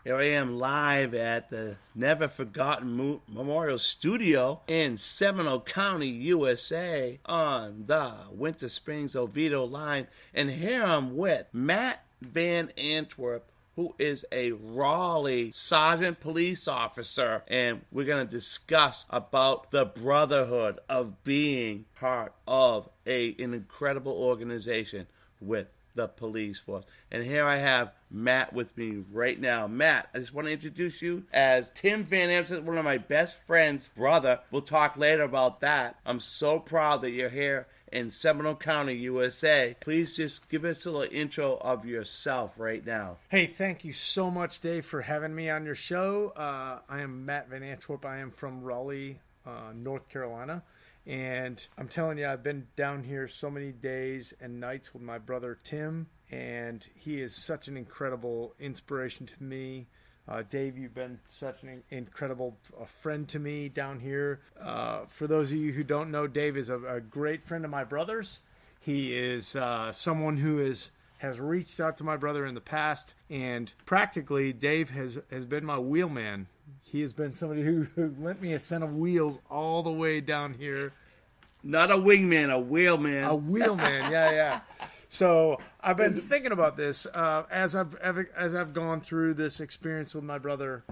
Here I am live at the Never Forgotten Memorial Studio in Seminole County, USA, on the Winter Springs Oviedo line. And here I'm with Matt Van Antwerp, who is a Raleigh Sergeant Police Officer, and we're going to discuss about the brotherhood of being part of an incredible organization with the police force. And here I have Matt with me right now. Matt, I just want to introduce you as Tim Van Antwerp, one of my best friends' brother. We'll talk later about that. I'm so proud that you're here in Seminole County, USA. Please just give us a little intro of yourself right now. Hey, thank you so much, Dave, for having me on your show. I am Matt Van Antwerp. I am from Raleigh, North Carolina. And I'm telling you, I've been down here so many days and nights with my brother Tim, and he is such an incredible inspiration to me. Dave, you've been such an incredible friend to me down here. For those of you who don't know, Dave is a great friend of my brother's. He is someone who has reached out to my brother in the past, and practically Dave has been my wheelman. He has been somebody who lent me a set of wheels all the way down here. Not a wingman, a wheelman. A wheelman, yeah. So I've been thinking about this as I've gone through this experience with my brother,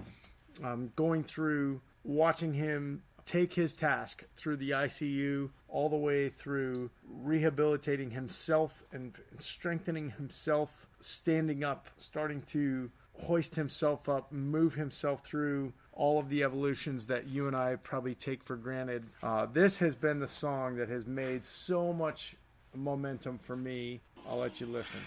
going through watching him take his task through the ICU all the way through rehabilitating himself and strengthening himself, standing up, starting to hoist himself up, move himself through all of the evolutions that you and I probably take for granted. This has been the song that has made so much momentum for me. I'll let you listen.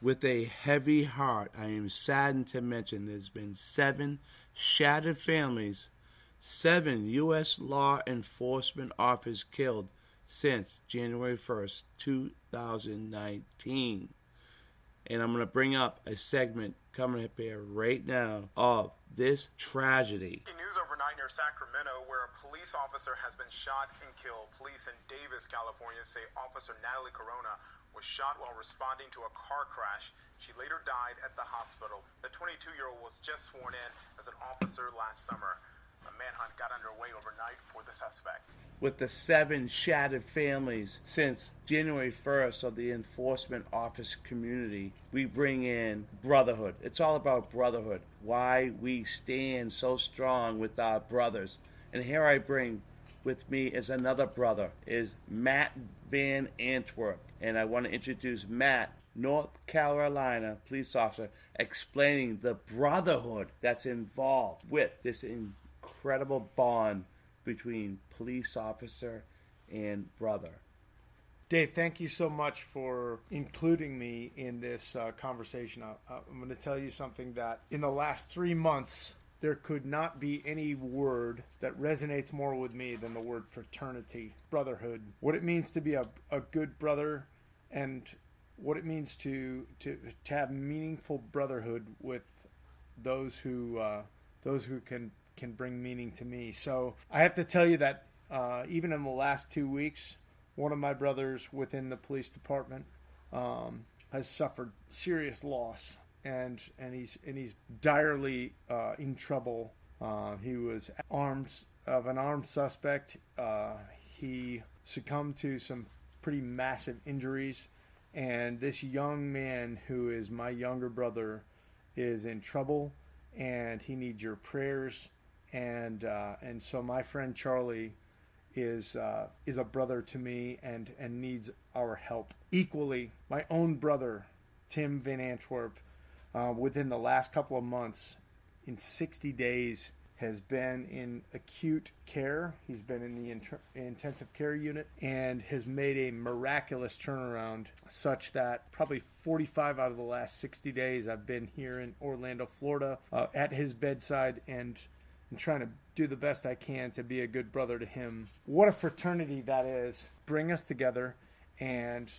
With a heavy heart, I am saddened to mention there's been 7 shattered families, 7 U.S. law enforcement officers killed since January 1st, 2019. And I'm going to bring up a segment coming up here right now of this tragedy. News overnight near Sacramento, where a police officer has been shot and killed. Police in Davis, California say Officer Natalie Corona was shot while responding to a car crash. She later died at the hospital. The 22-year-old was just sworn in as an officer last summer. A manhunt got underway overnight for the suspect. With the 7 shattered families since January 1st of the enforcement office community, we bring in brotherhood. It's all about brotherhood. Why we stand so strong with our brothers. And here I bring with me as another brother is Matt Van Antwerp. And I want to introduce Matt, North Carolina police officer, explaining the brotherhood that's involved with this incredible bond between police officer and brother. Dave, thank you so much for including me in this conversation. I'm going to tell you something that in the last 3 months, there could not be any word that resonates more with me than the word fraternity, brotherhood. What it means to be a good brother, and what it means to have meaningful brotherhood with those who can bring meaning to me. So I have to tell you that even in the last 2 weeks, one of my brothers within the police department has suffered serious loss. And he's direly in trouble. He was an armed suspect. He succumbed to some pretty massive injuries, and this young man, who is my younger brother, is in trouble, and he needs your prayers. And so my friend Charlie is a brother to me and needs our help equally. My own brother, Tim Van Antwerp, within the last couple of months, in 60 days, has been in acute care. He's been in the intensive care unit and has made a miraculous turnaround, such that probably 45 out of the last 60 days I've been here in Orlando, Florida, at his bedside and trying to do the best I can to be a good brother to him. What a fraternity that is. Bring us together and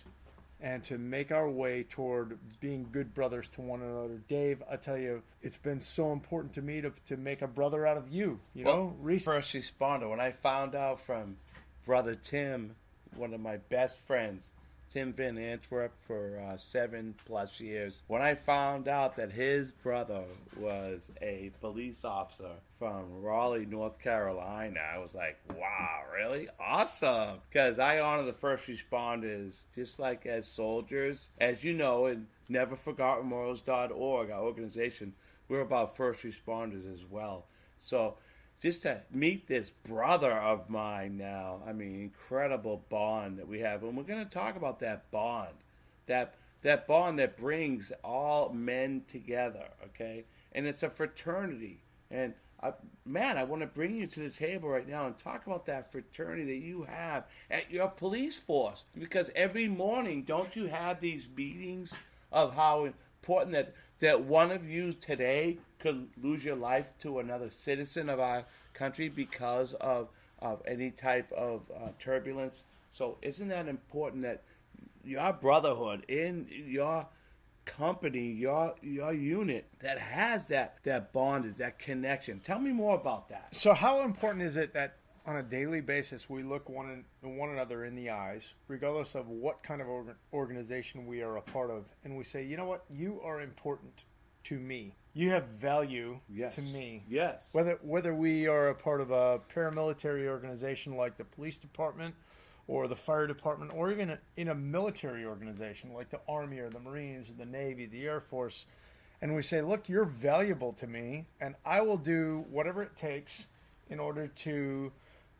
and to make our way toward being good brothers to one another. Dave, I tell you, it's been so important to me to make a brother out of you. First responder. When I found out from Brother Tim, one of my best friends, Tim Van Antwerp, for 7+ years. When I found out that his brother was a police officer from Raleigh, North Carolina, I was like, wow, really? Awesome. Because I honor the first responders just like as soldiers. As you know, in neverforgottenmemorials.org, our organization, we're about first responders as well. So just to meet this brother of mine now, I mean, incredible bond that we have. And we're going to talk about that bond, that bond that brings all men together, okay? And it's a fraternity. And, Matt, I want to bring you to the table right now and talk about that fraternity that you have at your police force. Because every morning, don't you have these meetings of how important that one of you today could lose your life to another citizen of our country because of any type of turbulence? So isn't that important that your brotherhood in your company, your unit, that has that bond, that connection? Tell me more about that. So how important is it that on a daily basis we look one another in the eyes, regardless of what kind of organization we are a part of, and we say, you know what, you are important to me. You have value to me. Yes. Whether we are a part of a paramilitary organization like the police department or the fire department, or even in a military organization like the Army or the Marines or the Navy, the Air Force, and we say, look, you're valuable to me, and I will do whatever it takes in order to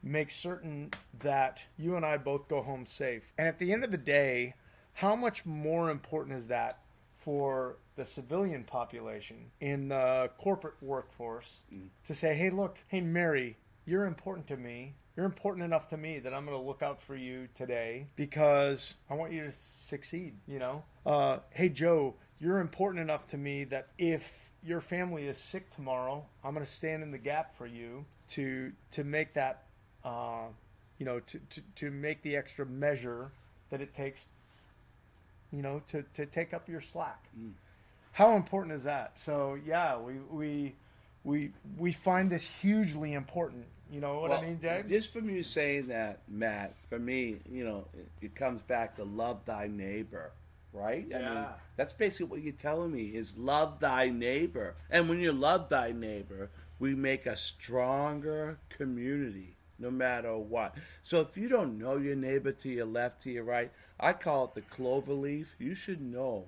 make certain that you and I both go home safe. And at the end of the day, how much more important is that for the civilian population in the corporate workforce to say, hey, look, hey, Mary, you're important to me. You're important enough to me that I'm going to look out for you today because I want you to succeed, you know? Hey, Joe, you're important enough to me that if your family is sick tomorrow, I'm going to stand in the gap for you to make that, to make the extra measure that it takes, you know, to take up your slack. How important is that? So yeah, we find this hugely important. You know what I mean, Dave? Just from you saying that, Matt, for me, you know, it comes back to love thy neighbor, right? Yeah. I mean, that's basically what you're telling me is love thy neighbor. And when you love thy neighbor, we make a stronger community no matter what. So if you don't know your neighbor to your left, to your right, I call it the clover leaf. You should know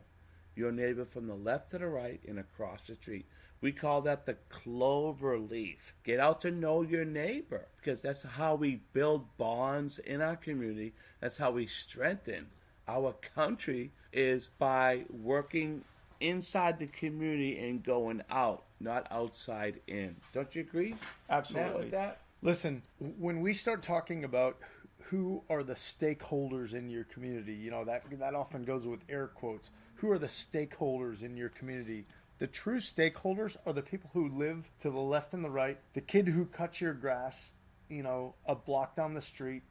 your neighbor from the left to the right and across the street. We call that the clover leaf. Get out to know your neighbor, because that's how we build bonds in our community. That's how we strengthen our country, is by working inside the community and going out, not outside in. Don't you agree? Absolutely. Matt, with that? Listen, when we start talking about who are the stakeholders in your community, you know, that often goes with air quotes. Who are the stakeholders in your community? The true stakeholders are the people who live to the left and the right. The kid who cuts your grass, you know, a block down the street.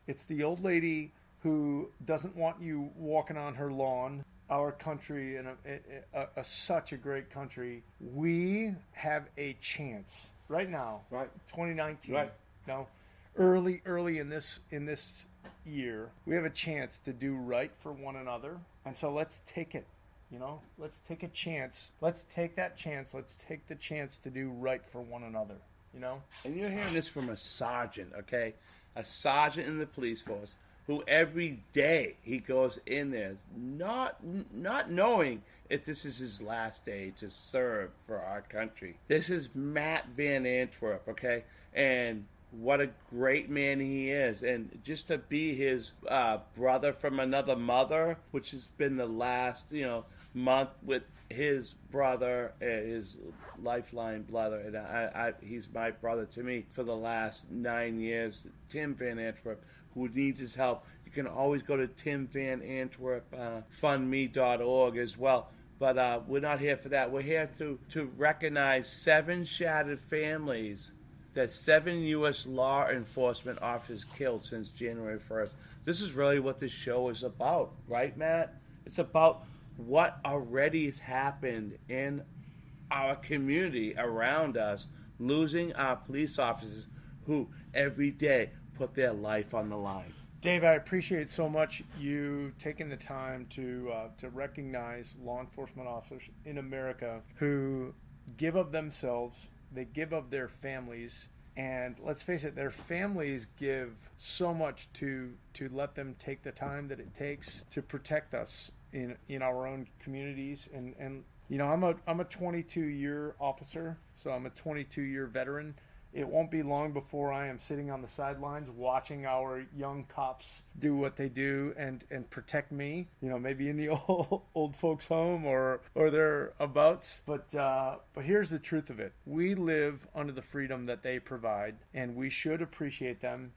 It's the old lady who doesn't want you walking on her lawn. Our country, and such a great country, we have a chance right now, right? 2019, right? No, early in this year, we have a chance to do right for one another, and so let's take it. You know, let's take a chance. Let's take that chance. Let's take the chance to do right for one another, you know? And you're hearing this from a sergeant, okay? A sergeant in the police force who every day he goes in there not knowing if this is his last day to serve for our country. This is Matt Van Antwerp, okay? And what a great man he is. And just to be his brother from another mother, which has been the last, you know, month with his brother, his lifeline brother, and he's my brother to me for the last 9 years. Tim Van Antwerp, who needs his help, you can always go to Tim Van Antwerp fundme.org as well. But we're not here for that. We're here to recognize 7 shattered families that 7 U.S. law enforcement officers killed since January 1st. This is really what this show is about, right, Matt? It's about what already has happened in our community around us, losing our police officers who every day put their life on the line. Dave, I appreciate so much you taking the time to recognize law enforcement officers in America who give of themselves, they give of their families, and let's face it, their families give so much to let them take the time that it takes to protect us in our own communities. And you know, I'm a 22-year officer, so I'm a 22-year veteran. It won't be long before I am sitting on the sidelines watching our young cops do what they do and protect me, you know, maybe in the old folks' home or thereabouts. But here's the truth of it. We live under the freedom that they provide, and we should appreciate them,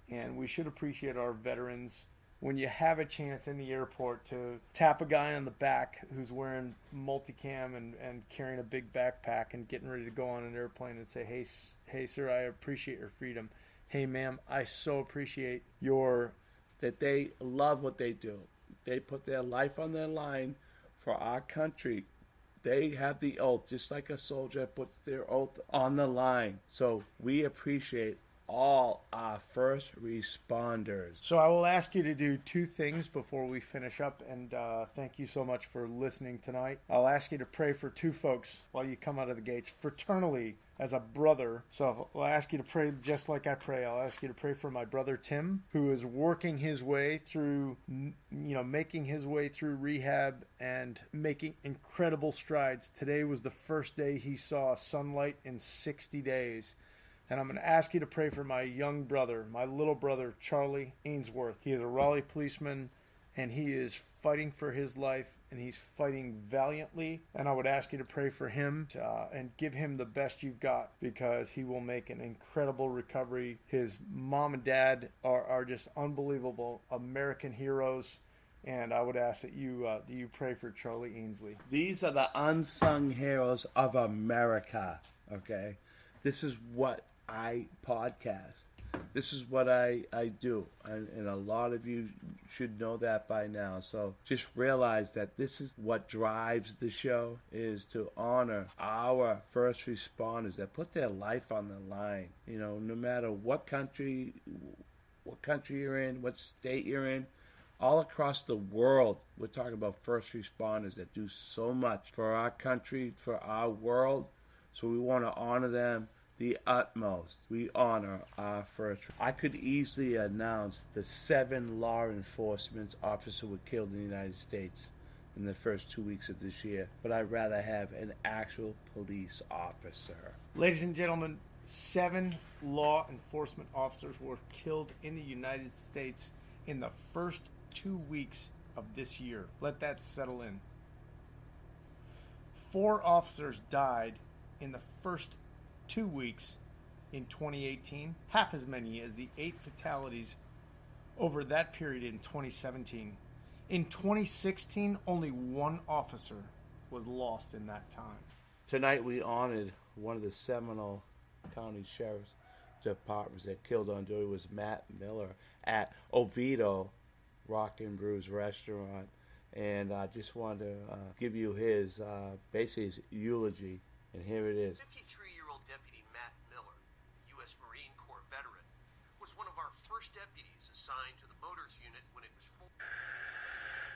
and we should appreciate our veterans. When you have a chance in the airport to tap a guy on the back who's wearing multicam and carrying a big backpack and getting ready to go on an airplane and say, hey sir, I appreciate your freedom. Hey ma'am, I so appreciate that they love what they do. They put their life on their line for our country. They have the oath, just like a soldier puts their oath on the line. So we appreciate all our first responders. So I will ask you to do two things before we finish up, and thank you so much for listening tonight. I'll ask you to pray for two folks while you come out of the gates, fraternally, as a brother. So I'll ask you to pray just like I pray. I'll ask you to pray for my brother Tim, who is working his way through, making his way through rehab and making incredible strides. Today was the first day he saw sunlight in 60 days. And I'm going to ask you to pray for my young brother, my little brother, Charlie Ainsworth. He is a Raleigh policeman, and he is fighting for his life, and he's fighting valiantly. And I would ask you to pray for him and give him the best you've got, because he will make an incredible recovery. His mom and dad are just unbelievable American heroes. And I would ask that you pray for Charlie Ainsley. These are the unsung heroes of America, okay? This is what I podcast. This is what I do, and a lot of you should know that by now. So just realize that this is what drives the show, is to honor our first responders that put their life on the line. You know, no matter what country you're in, what state you're in, all across the world, we're talking about first responders that do so much for our country, for our world. So we want to honor them the utmost. We honor our first. I could easily announce the 7 law enforcement officers who were killed in the United States in the first 2 weeks of this year, but I'd rather have an actual police officer. Ladies and gentlemen, 7 law enforcement officers were killed in the United States in the first 2 weeks of this year. Let that settle in. 4 officers died in the first 2 weeks in 2018, half as many as the 8 fatalities over that period in 2017. In 2016, only 1 officer was lost in that time. Tonight we honored one of the Seminole County Sheriff's Departments that killed on duty was Matt Miller at Oviedo Rock and Brews Restaurant, and I just wanted to give you his basically his eulogy, and here it is. 53-year-old Deputy Matt Miller, U.S. Marine Corps veteran, was one of our first deputies assigned to the motors unit when it was full,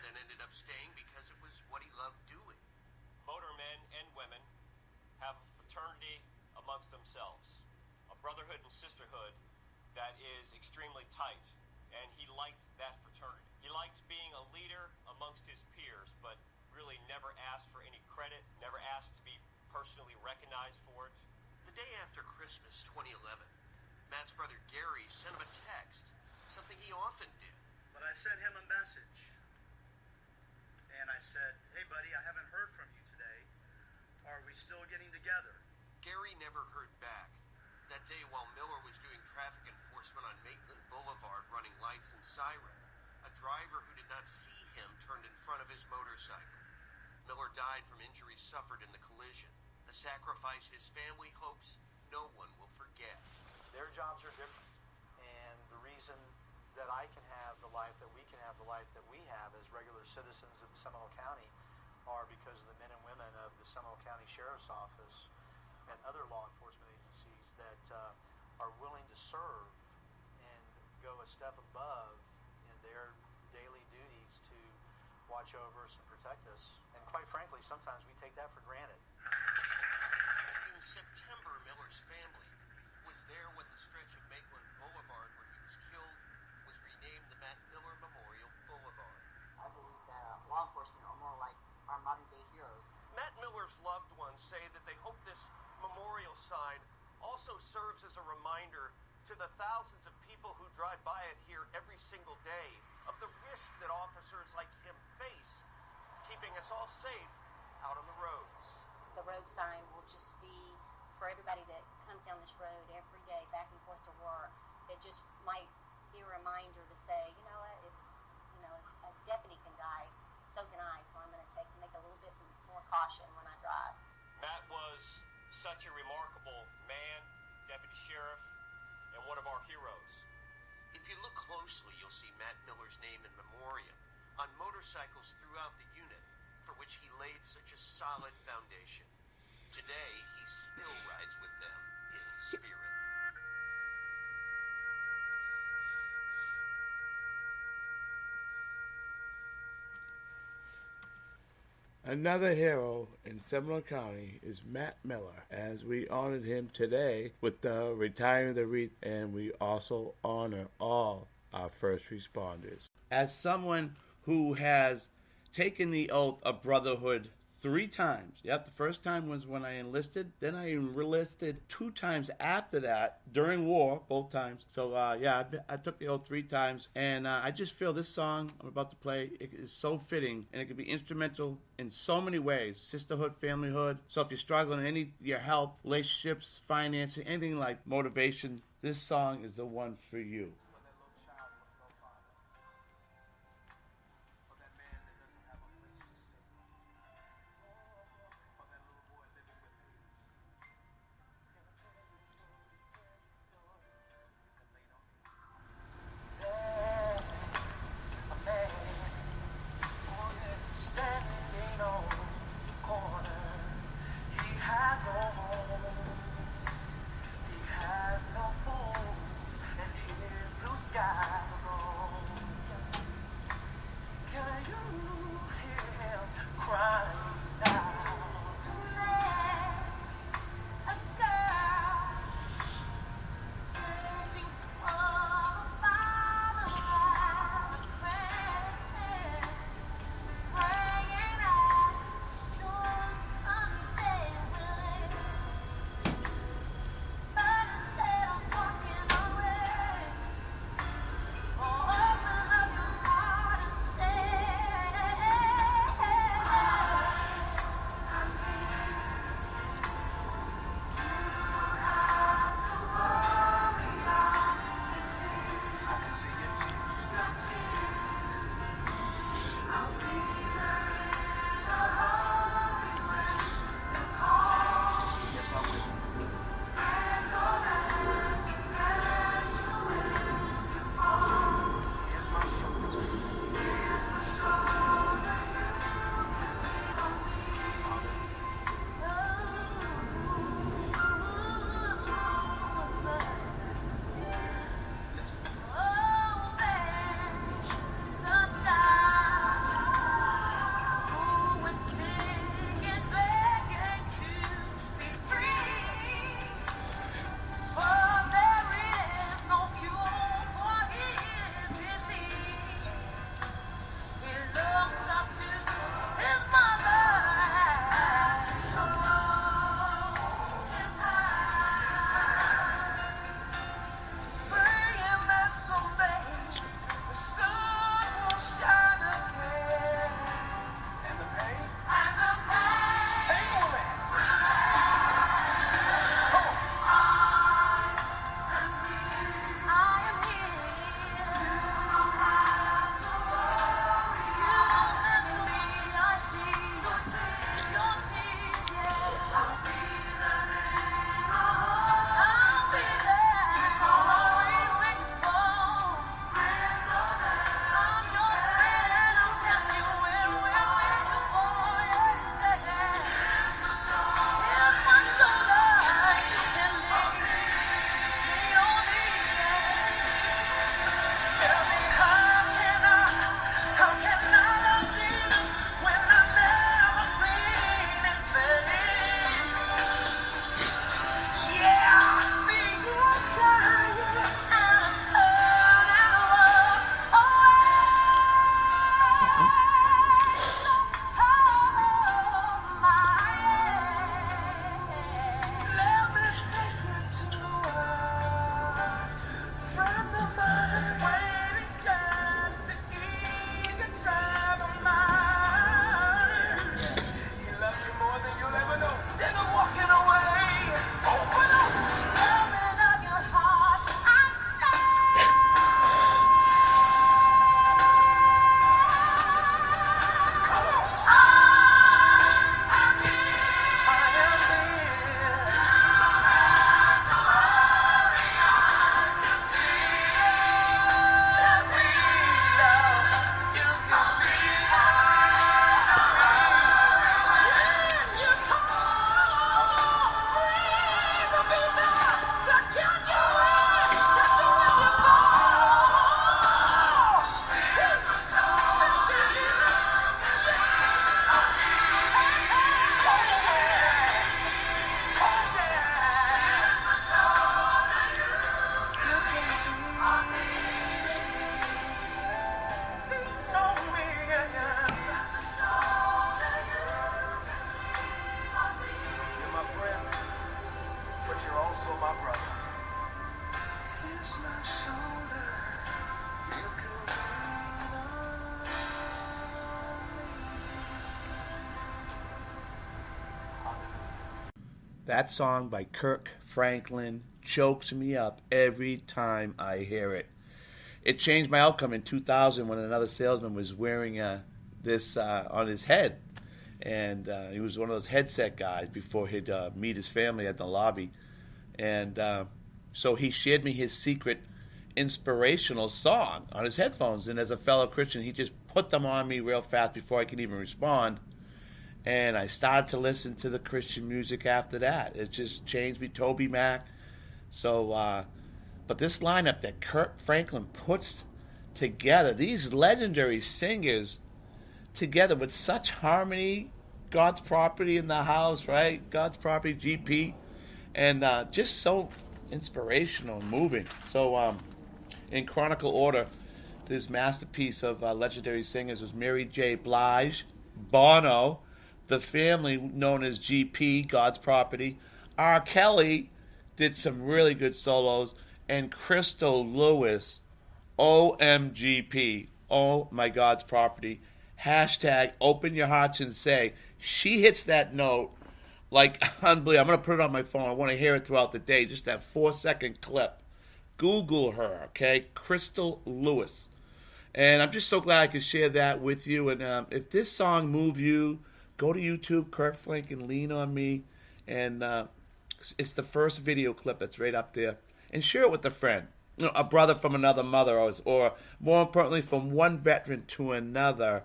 then ended up staying because it was what he loved doing. Motormen and women have a fraternity amongst themselves, a brotherhood and sisterhood that is extremely tight, and he liked that fraternity. He liked being a leader amongst his peers, but really never asked for any credit, never asked to be personally recognized for it. The day after Christmas 2011, Matt's brother Gary sent him a text, something he often did. But I sent him a message, and I said, "Hey buddy, I haven't heard from you today. Are we still getting together?" Gary never heard back. That day, while Miller was doing traffic enforcement on Maitland Boulevard running lights and siren, a driver who did not see him turned in front of his motorcycle. Miller died from injuries suffered in the collision, a sacrifice his family hopes no one will forget. Their jobs are different, and the reason that I can have the life that we can have, the life that we have as regular citizens of the Seminole County, are because of the men and women of the Seminole County Sheriff's Office and other law enforcement agencies that are willing to serve and go a step above in their daily duties to watch over us and protect us. And quite frankly, sometimes we take that for granted. In September, Miller's family was there when the stretch of Maitland Boulevard where he was killed was renamed the Matt Miller Memorial Boulevard. I believe that law enforcement are more like our modern-day heroes. Matt Miller's loved ones say that they hope this memorial sign also serves as a reminder to the thousands of people who drive by it here every single day of the risk that officers like him face, keeping us all safe out on the roads. The road sign will just be for everybody that comes down this road every day back and forth to work. It just might be a reminder to say, you know what, if a deputy can die, so can I. So I'm going to make a little bit more caution when I drive. Matt was such a remarkable man, deputy sheriff, and one of our heroes. If you look closely, you'll see Matt Miller's name in memoriam on motorcycles throughout the unit, for which he laid such a solid foundation. Today, he still rides with them in spirit. Another hero in Seminole County is Matt Miller, as we honored him today with the retiring of the wreath, and we also honor all our first responders. As someone who has taken the oath of brotherhood 3 times. Yep, the first time was when I enlisted. Then I enlisted 2 times after that, during war, both times. So, I took the oath 3 times. And I just feel this song I'm about to play, it is so fitting. And it can be instrumental in so many ways. Sisterhood, familyhood. So if you're struggling in your health, relationships, financing, anything like motivation, this song is the one for you. He has no food, and his That song by Kirk Franklin chokes me up every time I hear it. It changed my outcome in 2000 when another salesman was wearing this on his head. And he was one of those headset guys before he'd meet his family at the lobby. And so he shared me his secret inspirational song on his headphones. And as a fellow Christian, he just put them on me real fast before I could even respond. And I started to listen to the Christian music after that. It just changed me, Toby Mac. So, but this lineup that Kirk Franklin puts together, these legendary singers together with such harmony, God's Property in the House, right? God's Property, GP, and just so inspirational and moving. So, in chronicle order, this masterpiece of legendary singers was Mary J. Blige, Bono, the family known as GP, God's Property. R. Kelly did some really good solos, and Crystal Lewis, OMGP, Oh My God's Property. Hashtag open your hearts and say. She hits that note like unbelievable. I'm going to put it on my phone. I want to hear it throughout the day. Just that 4-second clip. Google her, okay? Crystal Lewis. And I'm just so glad I could share that with you. And if this song moved you, go to YouTube, Kirk Franklin, Lean on Me. And it's the first video clip that's right up there. And share it with a friend. You know, a brother from another mother, or more importantly, from one veteran to another.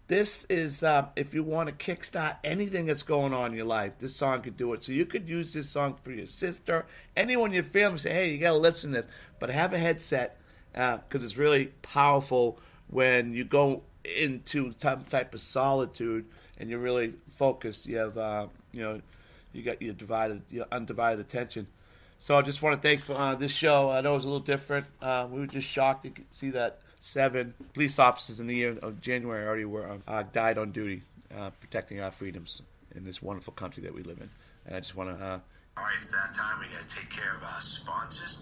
This is, if you want to kickstart anything that's going on in your life, this song could do it. So you could use this song for your sister, anyone in your family. Say, hey, you got to listen to this. But have a headset, because it's really powerful when you go into some type of solitude and you're really focused. You have, you got your undivided attention. So I just want to thank this show. I know it was a little different. We were just shocked to see that 7 police officers in the year of January already were died on duty, protecting our freedoms in this wonderful country that we live in. And I just want to... All right, it's that time. We got to take care of our sponsors.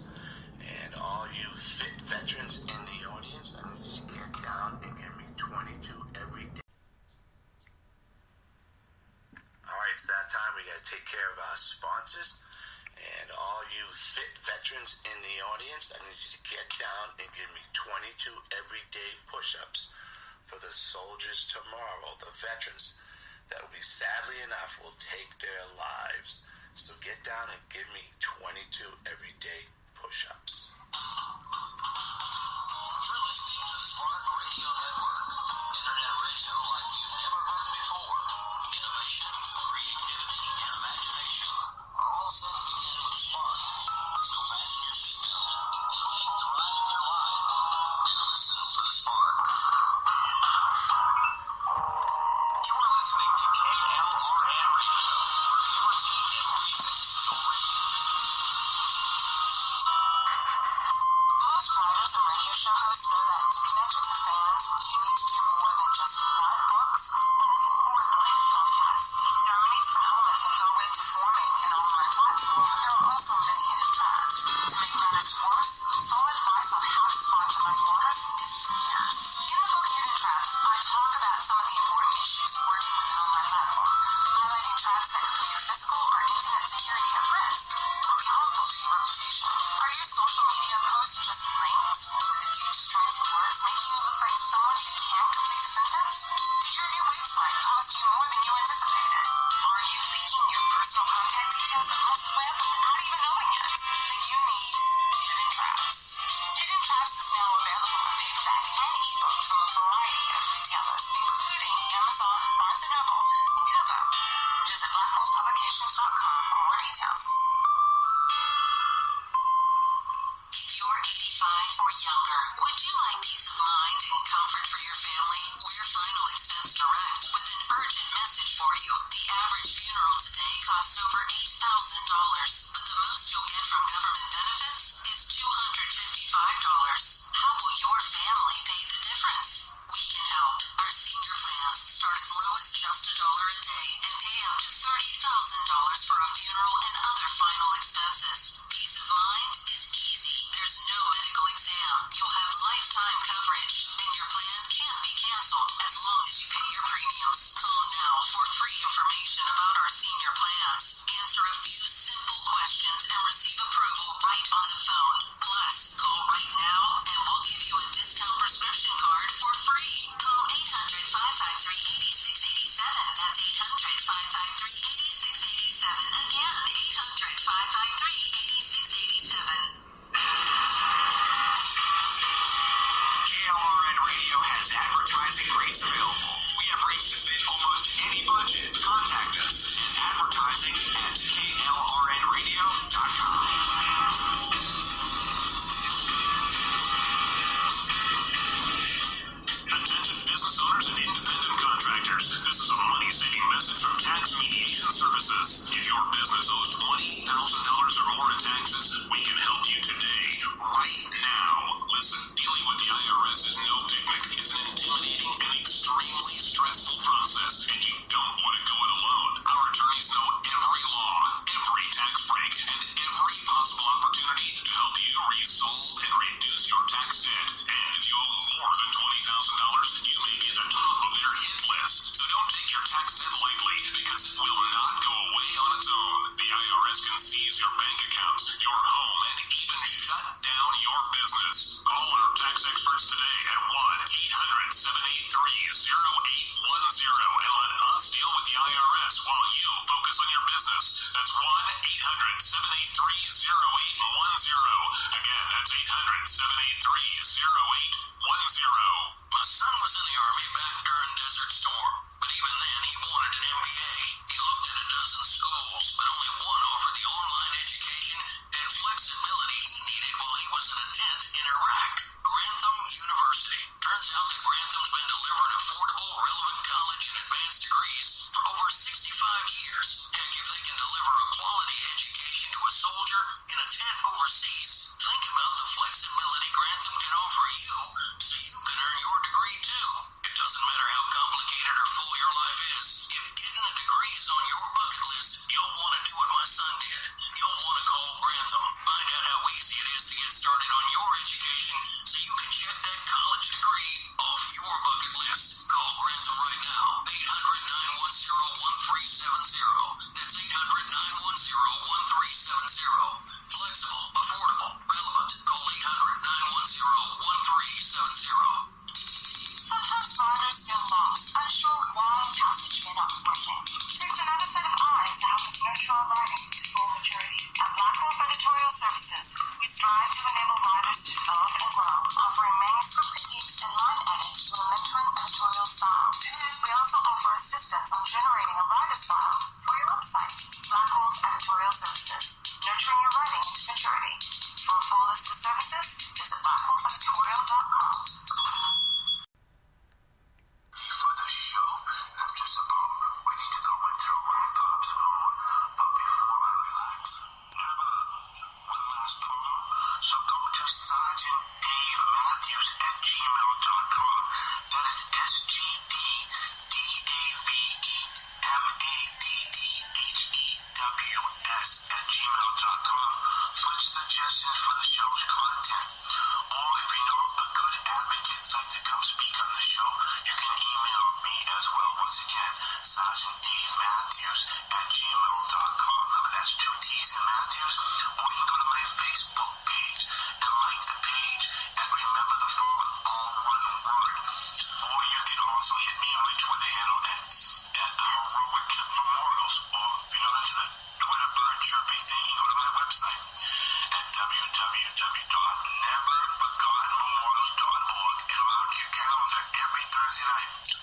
And all you fit veterans in the audience, I need you to get down and give me 22 every day. All right, it's that time. We got to take care of our sponsors. And all you fit veterans in the audience, I need you to get down and give me 22 everyday push-ups for the soldiers tomorrow, the veterans that will be, sadly enough, will take their lives. So get down and give me 22 everyday push-ups. You're listening to the Spark Radio Network, internet radio like you've never heard before. Innovation, creativity, and imagination are all set to begin with Spark. So fasten your seatbelt and take the ride of your life and listen to the Spark. You're listening to KLRNRadio, where liberty and reason still reign. Plus like to come speak on the show, you can email me as well. Once again, Sergeant Dave Matthews at gmail.com. Remember, that's 2 T's in Matthews. Or you can go to my Facebook page and like the page. And remember the phone, all one word. Or you can also hit me on my Twitter handle at Heroic Memorials. Or, that's the Twitter bird chirping thing. You can go to my website at www.neverforgottenmemorials.org and mark your calendar every Thursday night.